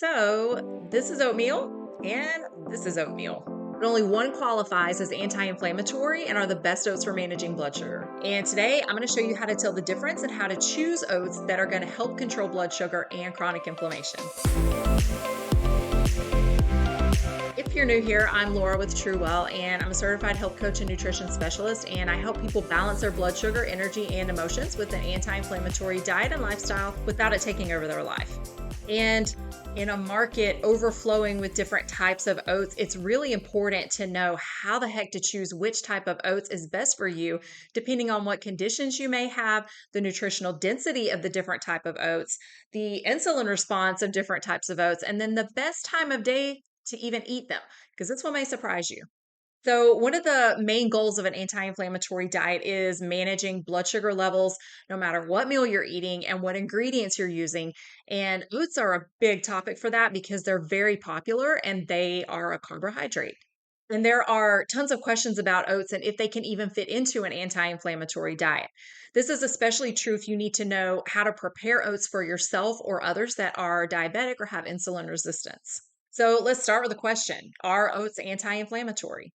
So, this is oatmeal, and this is oatmeal. But only one qualifies as anti inflammatory and are the best oats for managing blood sugar. And today, I'm going to show you how to tell the difference and how to choose oats that are going to help control blood sugar and chronic inflammation. If you're new here, I'm Laura with TrueWell, and I'm a certified health coach and nutrition specialist, and I help people balance their blood sugar, energy, and emotions with an anti inflammatory diet and lifestyle without it taking over their life. And in a market overflowing with different types of oats, it's really important to know how the heck to choose which type of oats is best for you, depending on what conditions you may have, the nutritional density of the different type of oats, the insulin response of different types of oats, and then the best time of day to even eat them, because this one may surprise you. So, one of the main goals of an anti inflammatory diet is managing blood sugar levels no matter what meal you're eating and what ingredients you're using. And oats are a big topic for that because they're very popular and they are a carbohydrate. And there are tons of questions about oats and if they can even fit into an anti inflammatory diet. This is especially true if you need to know how to prepare oats for yourself or others that are diabetic or have insulin resistance. So, let's start with a question. Are oats anti inflammatory?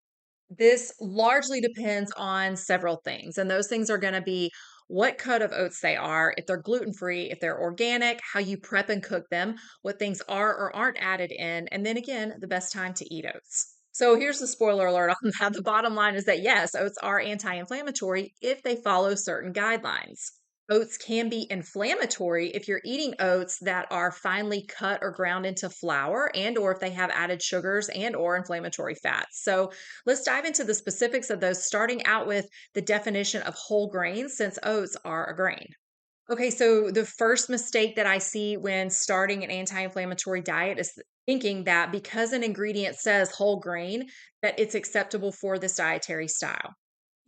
This largely depends on several things, and those things are going to be what cut of oats they are, if they're gluten free, if they're organic, how you prep and cook them, what things are or aren't added in, and then again, the best time to eat oats. So here's the spoiler alert on that. The bottom line is that yes, oats are anti inflammatory if they follow certain guidelines. Oats can be inflammatory if you're eating oats that are finely cut or ground into flour and or if they have added sugars and or inflammatory fats. So let's dive into the specifics of those, starting out with the definition of whole grains, since oats are a grain. Okay, so the first mistake that I see when starting an anti inflammatory diet is thinking that because an ingredient says whole grain, that it's acceptable for this dietary style.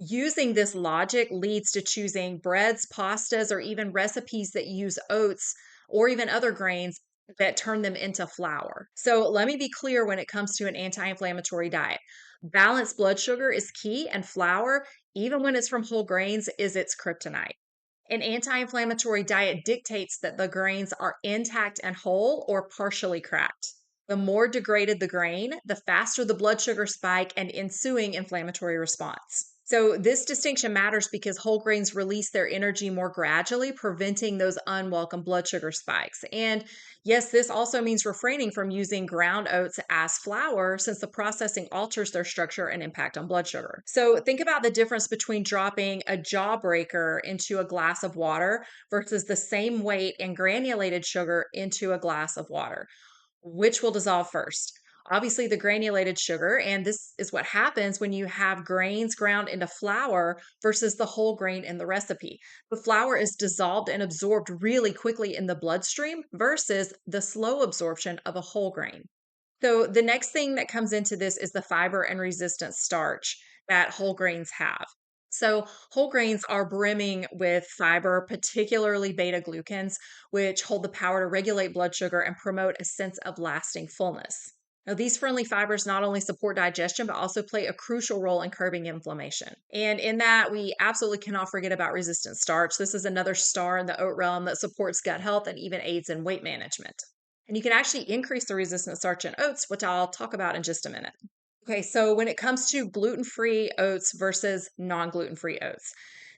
Using this logic leads to choosing breads, pastas, or even recipes that use oats or even other grains that turn them into flour. So let me be clear when it comes to an anti inflammatory diet. Balanced blood sugar is key, and flour, even when it's from whole grains, is its kryptonite. An anti inflammatory diet dictates that the grains are intact and whole or partially cracked. The more degraded the grain, the faster the blood sugar spike and ensuing inflammatory response. So, this distinction matters because whole grains release their energy more gradually, preventing those unwelcome blood sugar spikes. And yes, this also means refraining from using ground oats as flour since the processing alters their structure and impact on blood sugar. So, think about the difference between dropping a jawbreaker into a glass of water versus the same weight and granulated sugar into a glass of water. Which will dissolve first? Obviously, the granulated sugar, and this is what happens when you have grains ground into flour versus the whole grain in the recipe. The flour is dissolved and absorbed really quickly in the bloodstream versus the slow absorption of a whole grain. So, the next thing that comes into this is the fiber and resistant starch that whole grains have. So, whole grains are brimming with fiber, particularly beta glucans, which hold the power to regulate blood sugar and promote a sense of lasting fullness. Now, these friendly fibers not only support digestion, but also play a crucial role in curbing inflammation. And in that, we absolutely cannot forget about resistant starch. This is another star in the oat realm that supports gut health and even aids in weight management. And you can actually increase the resistant starch in oats, which I'll talk about in just a minute. Okay, so when it comes to gluten free oats versus non gluten free oats,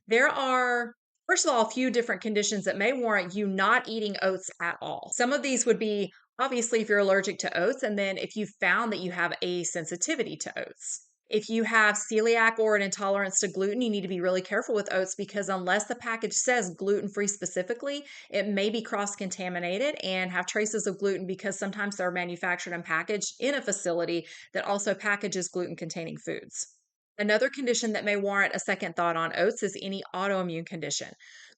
there are, first of all, a few different conditions that may warrant you not eating oats at all. Some of these would be obviously if you're allergic to oats, and then if you found that you have a sensitivity to oats. If you have celiac or an intolerance to gluten, you need to be really careful with oats because unless the package says gluten free specifically, it may be cross contaminated and have traces of gluten because sometimes they're manufactured and packaged in a facility that also packages gluten containing foods. Another condition that may warrant a second thought on oats is any autoimmune condition.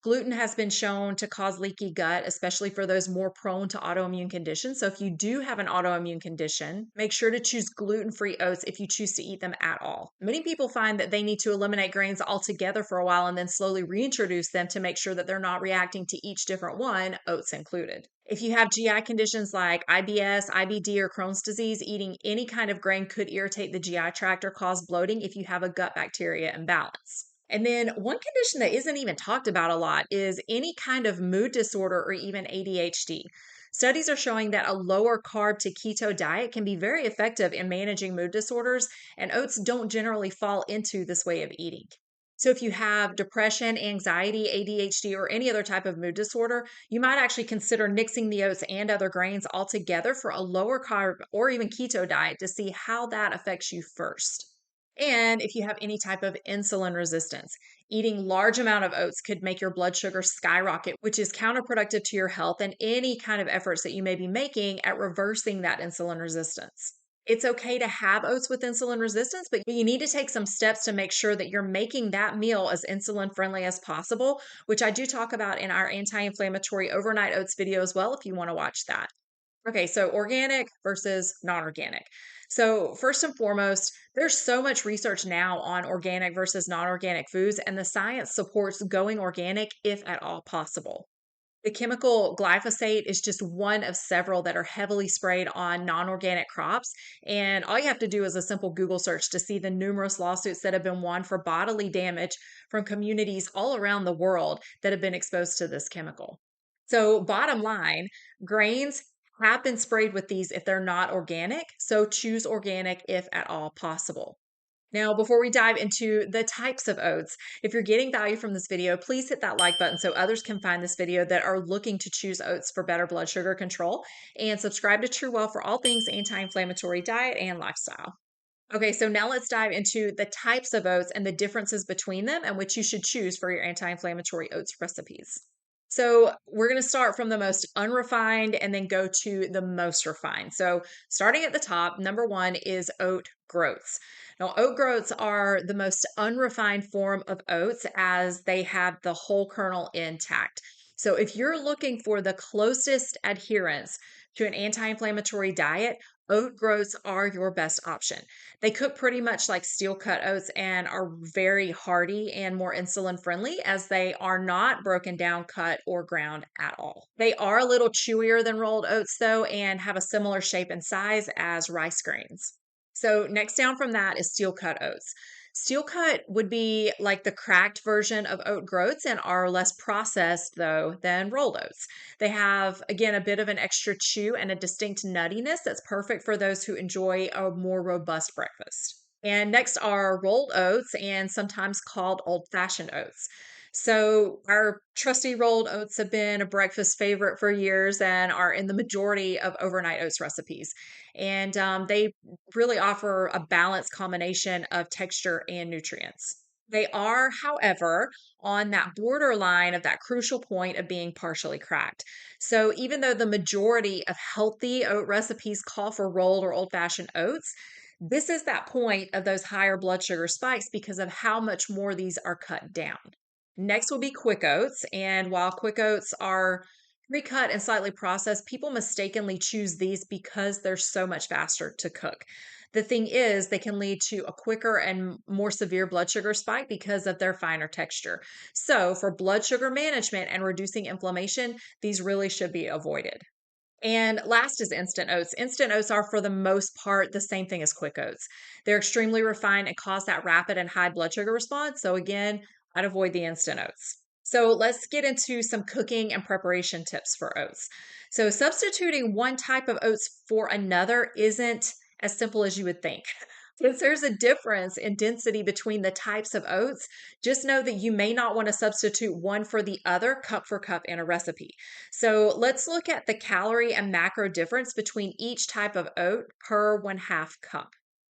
Gluten has been shown to cause leaky gut, especially for those more prone to autoimmune conditions. So, if you do have an autoimmune condition, make sure to choose gluten free oats if you choose to eat them at all. Many people find that they need to eliminate grains altogether for a while and then slowly reintroduce them to make sure that they're not reacting to each different one, oats included. If you have GI conditions like IBS, IBD, or Crohn's disease, eating any kind of grain could irritate the GI tract or cause bloating if you have a gut bacteria imbalance. And then one condition that isn't even talked about a lot is any kind of mood disorder or even ADHD. Studies are showing that a lower carb to keto diet can be very effective in managing mood disorders, and oats don't generally fall into this way of eating. So, if you have depression, anxiety, ADHD, or any other type of mood disorder, you might actually consider mixing the oats and other grains all together for a lower carb or even keto diet to see how that affects you first. And if you have any type of insulin resistance, eating large amount of oats could make your blood sugar skyrocket, which is counterproductive to your health and any kind of efforts that you may be making at reversing that insulin resistance. It's okay to have oats with insulin resistance, but you need to take some steps to make sure that you're making that meal as insulin friendly as possible, which I do talk about in our anti-inflammatory overnight oats video as well if you want to watch that. Okay, so organic versus non organic. So, first and foremost, there's so much research now on organic versus non organic foods, and the science supports going organic if at all possible. The chemical glyphosate is just one of several that are heavily sprayed on non organic crops. And all you have to do is a simple Google search to see the numerous lawsuits that have been won for bodily damage from communities all around the world that have been exposed to this chemical. So, bottom line, grains have been sprayed with these if they're not organic. So, choose organic if at all possible. Now, before we dive into the types of oats, if you're getting value from this video, please hit that like button so others can find this video that are looking to choose oats for better blood sugar control. And subscribe to True Well for all things anti inflammatory diet and lifestyle. Okay, so now let's dive into the types of oats and the differences between them and which you should choose for your anti inflammatory oats recipes. So, we're going to start from the most unrefined and then go to the most refined. So, starting at the top, number one is oat groats. Now, oat groats are the most unrefined form of oats as they have the whole kernel intact. So, if you're looking for the closest adherence to an anti inflammatory diet, oat groats are your best option. They cook pretty much like steel cut oats and are very hearty and more insulin friendly as they are not broken down, cut, or ground at all. They are a little chewier than rolled oats, though, and have a similar shape and size as rice grains. So, next down from that is steel cut oats. Steel cut would be like the cracked version of oat groats and are less processed, though, than rolled oats. They have, again, a bit of an extra chew and a distinct nuttiness that's perfect for those who enjoy a more robust breakfast. And next are rolled oats and sometimes called old fashioned oats. So, our trusty rolled oats have been a breakfast favorite for years and are in the majority of overnight oats recipes. And they really offer a balanced combination of texture and nutrients. They are, however, on that borderline of that crucial point of being partially cracked. So, even though the majority of healthy oat recipes call for rolled or old fashioned oats, this is that point of those higher blood sugar spikes because of how much more these are cut down. Next will be quick oats. And while quick oats are pre-cut and slightly processed, people mistakenly choose these because they're so much faster to cook. The thing is, they can lead to a quicker and more severe blood sugar spike because of their finer texture. So, for blood sugar management and reducing inflammation, these really should be avoided. And last is instant oats. Instant oats are, for the most part, the same thing as quick oats. They're extremely refined and cause that rapid and high blood sugar response. So, again, I'd avoid the instant oats. So, let's get into some cooking and preparation tips for oats. So, substituting one type of oats for another isn't as simple as you would think. Since there's a difference in density between the types of oats, just know that you may not want to substitute one for the other cup for cup in a recipe. So let's look at the calorie and macro difference between each type of oat per 1/2 cup.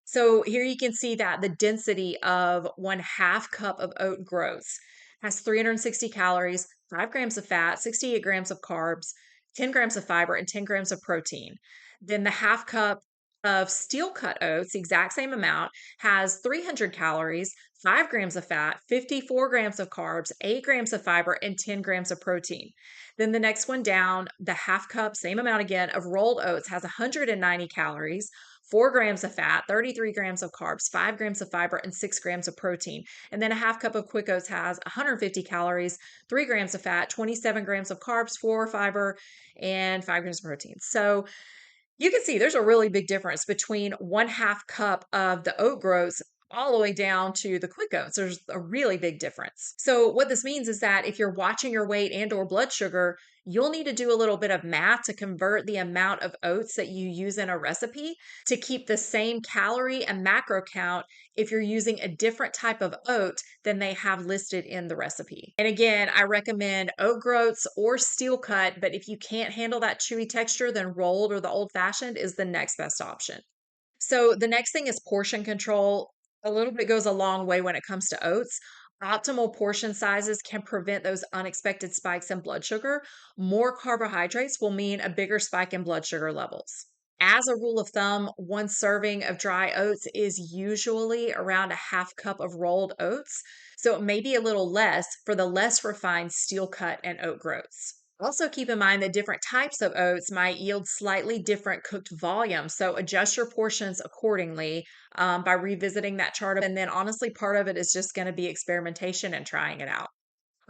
So here you can see that the density of 1/2 cup of oat groats has 360 calories, 5 grams of fat, 68 grams of carbs, 10 grams of fiber, and 10 grams of protein. Then the half cup of steel cut oats, the exact same amount, has 300 calories, 5 grams of fat, 54 grams of carbs, 8 grams of fiber, and 10 grams of protein. Then the next one down, the half cup, same amount again, of rolled oats has 190 calories, 4 grams of fat, 33 grams of carbs, 5 grams of fiber, and 6 grams of protein. And then a half cup of quick oats has 150 calories, 3 grams of fat, 27 grams of carbs, 4 fiber, and 5 grams of protein. So you can see there's a really big difference between 1/2 cup of the oat groats all the way down to the quick oats. There's a really big difference. So what this means is that if you're watching your weight and or blood sugar, you'll need to do a little bit of math to convert the amount of oats that you use in a recipe to keep the same calorie and macro count if you're using a different type of oat than they have listed in the recipe. And again, I recommend oat groats or steel cut, but if you can't handle that chewy texture, then rolled or the old fashioned is the next best option. So the next thing is portion control. A little bit goes a long way when it comes to oats. Optimal portion sizes can prevent those unexpected spikes in blood sugar. More carbohydrates will mean a bigger spike in blood sugar levels. As a rule of thumb, one serving of dry oats is usually around a half cup of rolled oats. So it may be a little less for the less refined steel cut and oat groats. Also, keep in mind that different types of oats might yield slightly different cooked volume. So, adjust your portions accordingly by revisiting that chart. And then, honestly, part of it is just going to be experimentation and trying it out.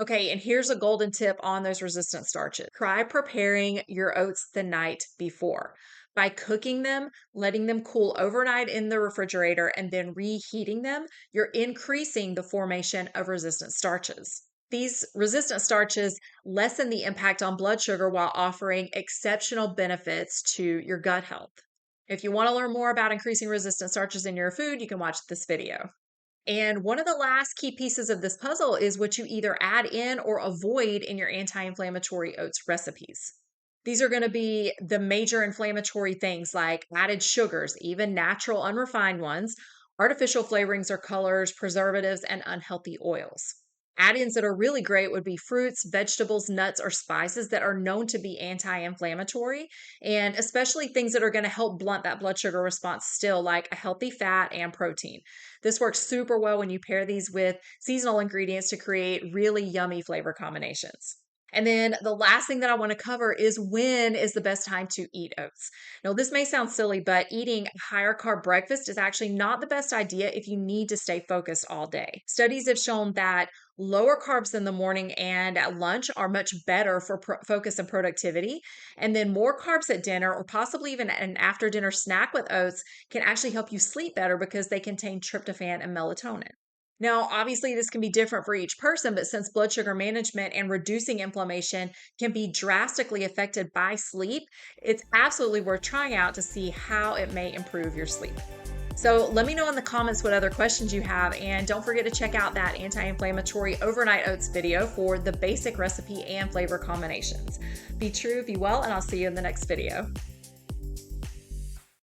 Okay, and here's a golden tip on those resistant starches. Try preparing your oats the night before. By cooking them, letting them cool overnight in the refrigerator, and then reheating them, you're increasing the formation of resistant starches. These resistant starches lessen the impact on blood sugar while offering exceptional benefits to your gut health. If you want to learn more about increasing resistant starches in your food, you can watch this video. And one of the last key pieces of this puzzle is what you either add in or avoid in your anti-inflammatory oats recipes. These are going to be the major inflammatory things like added sugars, even natural unrefined ones, artificial flavorings or colors, preservatives, and unhealthy oils. Add-ins that are really great would be fruits, vegetables, nuts, or spices that are known to be anti-inflammatory, and especially things that are going to help blunt that blood sugar response still, like a healthy fat and protein. This works super well when you pair these with seasonal ingredients to create really yummy flavor combinations. And then the last thing that I want to cover is when is the best time to eat oats. Now, this may sound silly, but eating a higher carb breakfast is actually not the best idea if you need to stay focused all day. Studies have shown that lower carbs in the morning and at lunch are much better for focus and productivity. And then more carbs at dinner or possibly even an after dinner snack with oats can actually help you sleep better because they contain tryptophan and melatonin. Now, obviously, this can be different for each person, but since blood sugar management and reducing inflammation can be drastically affected by sleep, it's absolutely worth trying out to see how it may improve your sleep. So let me know in the comments what other questions you have, and don't forget to check out that anti-inflammatory overnight oats video for the basic recipe and flavor combinations. Be true, be well, and I'll see you in the next video.